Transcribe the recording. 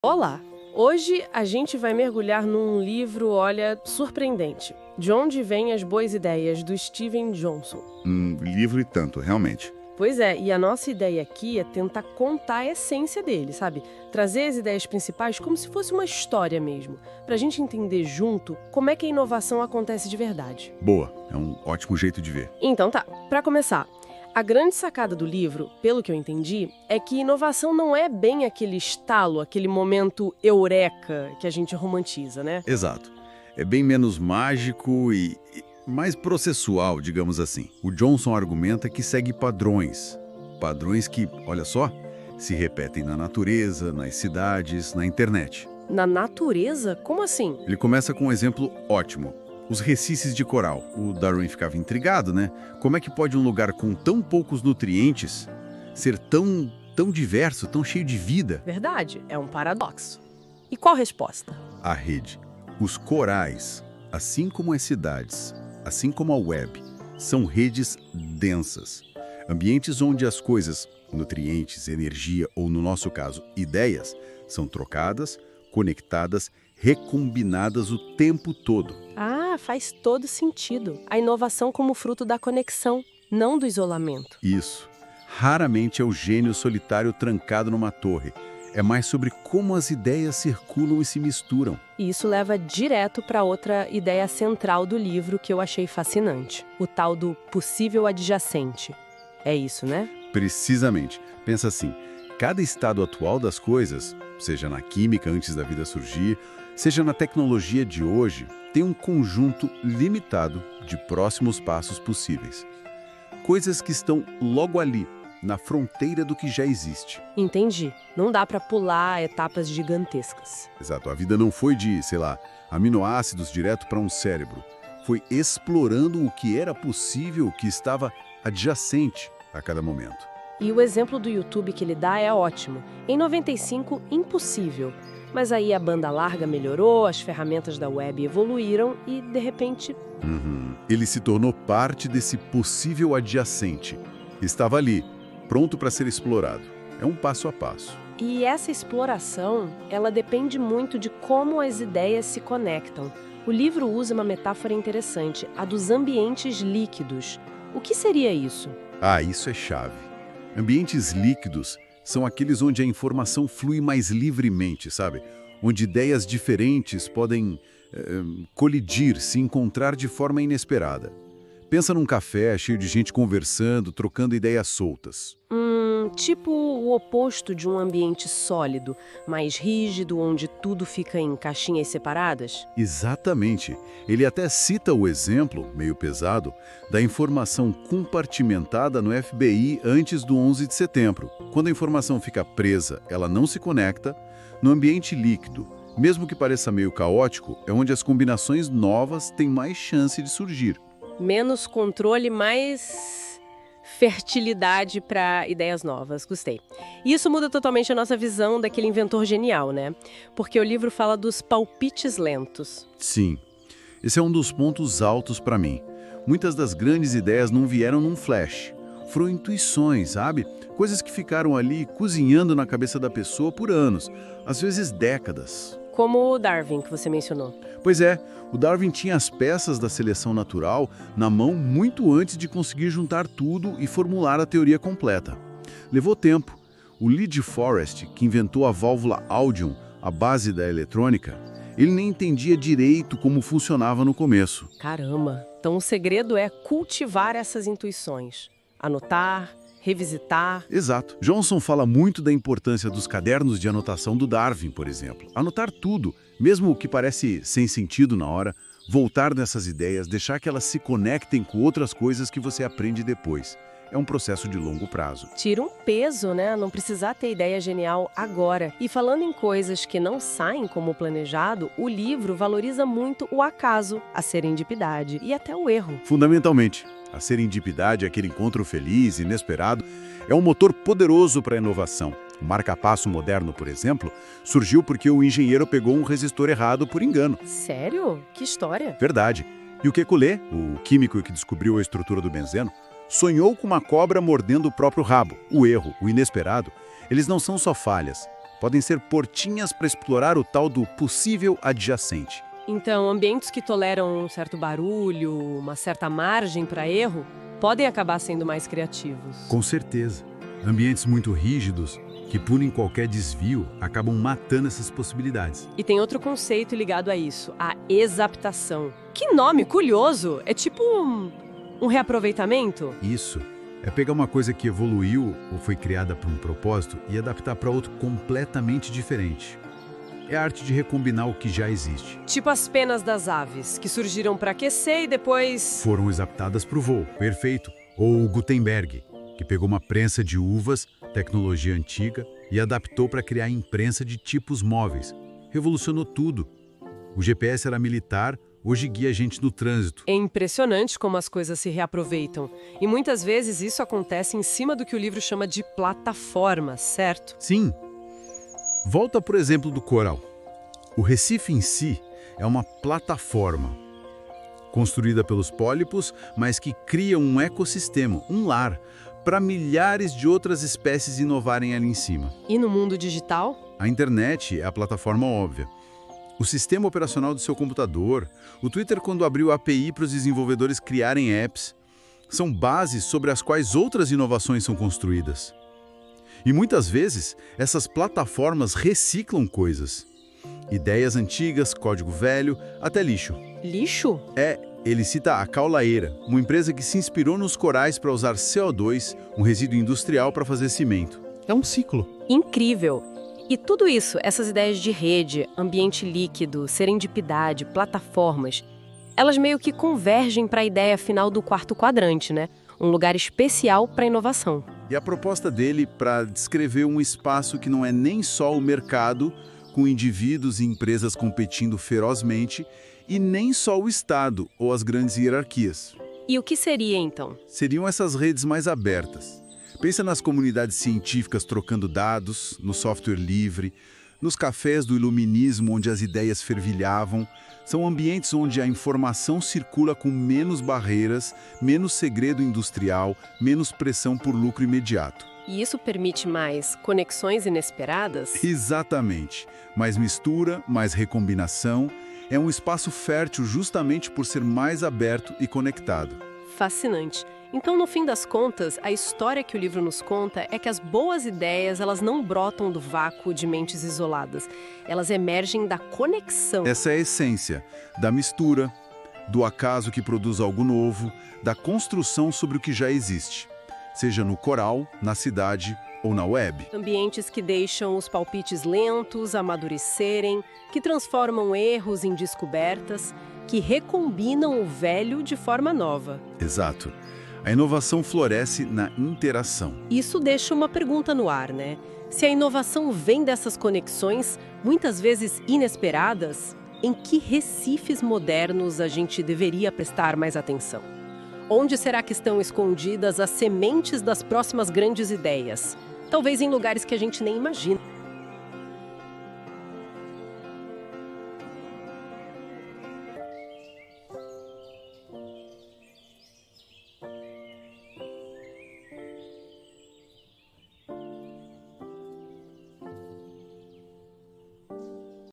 Olá! Hoje a gente vai mergulhar num livro, olha, surpreendente. De onde vêm as boas ideias, do Steven Johnson. Livro e tanto, realmente. Pois é, e a nossa ideia aqui é tentar contar a essência dele, sabe? Trazer as ideias principais como se fosse uma história mesmo, pra gente entender junto como é que a inovação acontece de verdade. Boa, é um ótimo jeito de ver. Então tá, pra começar. A grande sacada do livro, pelo que eu entendi, é que inovação não é bem aquele estalo, aquele momento eureka que a gente romantiza, né? Exato. É bem menos mágico e mais processual, digamos assim. O Johnson argumenta que segue padrões. Padrões que, olha só, se repetem na natureza, nas cidades, na internet. Na natureza? Como assim? Ele começa com um exemplo ótimo. Os recices de coral. O Darwin ficava intrigado, né? Como é que pode um lugar com tão poucos nutrientes ser tão diverso, tão cheio de vida? Verdade, é um paradoxo. E qual a resposta? A rede. Os corais, assim como as cidades, assim como a web, são redes densas. Ambientes onde as coisas, nutrientes, energia ou, no nosso caso, ideias, são trocadas, conectadas, recombinadas o tempo todo. Ah, faz todo sentido. A inovação como fruto da conexão, não do isolamento. Isso. Raramente é o gênio solitário trancado numa torre. É mais sobre como as ideias circulam e se misturam. E isso leva direto para outra ideia central do livro que eu achei fascinante. O tal do possível adjacente. É isso, né? Precisamente. Pensa assim, cada estado atual das coisas, seja na química antes da vida surgir, seja na tecnologia de hoje, tem um conjunto limitado de próximos passos possíveis. Coisas que estão logo ali, na fronteira do que já existe. Entendi. Não dá para pular etapas gigantescas. Exato, a vida não foi de, aminoácidos direto para um cérebro. Foi explorando o que era possível, o que estava adjacente a cada momento. E o exemplo do YouTube que ele dá é ótimo. Em 95, impossível. Mas aí a banda larga melhorou, as ferramentas da web evoluíram e, de repente... Ele se tornou parte desse possível adjacente. Estava ali, pronto para ser explorado. É um passo a passo. E essa exploração, ela depende muito de como as ideias se conectam. O livro usa uma metáfora interessante, a dos ambientes líquidos. O que seria isso? Ah, isso é chave. Ambientes líquidos são aqueles onde a informação flui mais livremente, sabe? Onde ideias diferentes podem colidir, se encontrar de forma inesperada. Pensa num café cheio de gente conversando, trocando ideias soltas. Tipo o oposto de um ambiente sólido, mais rígido, onde tudo fica em caixinhas separadas? Exatamente. Ele até cita o exemplo, meio pesado, da informação compartimentada no FBI antes do 11 de setembro. Quando a informação fica presa, ela não se conecta. No ambiente líquido, mesmo que pareça meio caótico, é onde as combinações novas têm mais chance de surgir. Menos controle, mais fertilidade para ideias novas. Gostei. E isso muda totalmente a nossa visão daquele inventor genial, né? Porque o livro fala dos palpites lentos. Sim, esse é um dos pontos altos para mim. Muitas das grandes ideias não vieram num flash. Foram intuições, sabe? Coisas que ficaram ali cozinhando na cabeça da pessoa por anos, às vezes décadas. Como o Darwin, que você mencionou. Pois é, o Darwin tinha as peças da seleção natural na mão muito antes de conseguir juntar tudo e formular a teoria completa. Levou tempo. O Lee de Forest, que inventou a válvula Audion, a base da eletrônica, ele nem entendia direito como funcionava no começo. Caramba! Então o segredo é cultivar essas intuições. Anotar, revisitar. Exato. Johnson fala muito da importância dos cadernos de anotação do Darwin, por exemplo. Anotar tudo, mesmo o que parece sem sentido na hora, voltar nessas ideias, deixar que elas se conectem com outras coisas que você aprende depois. É um processo de longo prazo. Tira um peso, né? Não precisar ter ideia genial agora. E falando em coisas que não saem como planejado, o livro valoriza muito o acaso, a serendipidade e até o erro. Fundamentalmente, a serendipidade, aquele encontro feliz, inesperado, é um motor poderoso para a inovação. O marca-passo moderno, por exemplo, surgiu porque o engenheiro pegou um resistor errado por engano. Sério? Que história? Verdade. E o Kekulé, o químico que descobriu a estrutura do benzeno, sonhou com uma cobra mordendo o próprio rabo. O erro, o inesperado, eles não são só falhas. Podem ser portinhas para explorar o tal do possível adjacente. Então, ambientes que toleram um certo barulho, uma certa margem para erro, podem acabar sendo mais criativos. Com certeza. Ambientes muito rígidos, que punem qualquer desvio, acabam matando essas possibilidades. E tem outro conceito ligado a isso, a exaptação. Que nome curioso! É tipo um reaproveitamento? Isso é pegar uma coisa que evoluiu ou foi criada para um propósito e adaptar para outro completamente diferente. É a arte de recombinar o que já existe. Tipo as penas das aves, que surgiram para aquecer e depois... Foram exaptadas para o voo, perfeito. Ou o Gutenberg, que pegou uma prensa de uvas, tecnologia antiga, e adaptou para criar imprensa de tipos móveis. Revolucionou tudo. O GPS era militar, hoje guia a gente no trânsito. É impressionante como as coisas se reaproveitam. E muitas vezes isso acontece em cima do que o livro chama de plataforma, certo? Sim. Volta, por exemplo, do coral. O Recife em si é uma plataforma, construída pelos pólipos, mas que cria um ecossistema, um lar, para milhares de outras espécies inovarem ali em cima. E no mundo digital? A internet é a plataforma óbvia. O sistema operacional do seu computador, o Twitter quando abriu a API para os desenvolvedores criarem apps, são bases sobre as quais outras inovações são construídas. E muitas vezes, essas plataformas reciclam coisas. Ideias antigas, código velho, até lixo. Lixo? Ele cita a Caulaeira, uma empresa que se inspirou nos corais para usar CO2, um resíduo industrial, para fazer cimento. É um ciclo. Incrível! E tudo isso, essas ideias de rede, ambiente líquido, serendipidade, plataformas, elas meio que convergem para a ideia final do quarto quadrante, né? Um lugar especial para a inovação. E a proposta dele para descrever um espaço que não é nem só o mercado, com indivíduos e empresas competindo ferozmente, e nem só o Estado ou as grandes hierarquias. E o que seria, então? Seriam essas redes mais abertas. Pensa nas comunidades científicas trocando dados, no software livre, nos cafés do iluminismo onde as ideias fervilhavam. São ambientes onde a informação circula com menos barreiras, menos segredo industrial, menos pressão por lucro imediato. E isso permite mais conexões inesperadas? Exatamente. Mais mistura, mais recombinação. É um espaço fértil justamente por ser mais aberto e conectado. Fascinante. Então, no fim das contas, a história que o livro nos conta é que as boas ideias, elas não brotam do vácuo de mentes isoladas. Elas emergem da conexão. Essa é a essência da mistura, do acaso que produz algo novo, da construção sobre o que já existe, seja no coral, na cidade ou na web. Ambientes que deixam os palpites lentos amadurecerem, que transformam erros em descobertas, que recombinam o velho de forma nova. Exato. A inovação floresce na interação. Isso deixa uma pergunta no ar, né? Se a inovação vem dessas conexões, muitas vezes inesperadas, em que recifes modernos a gente deveria prestar mais atenção? Onde será que estão escondidas as sementes das próximas grandes ideias? Talvez em lugares que a gente nem imagina.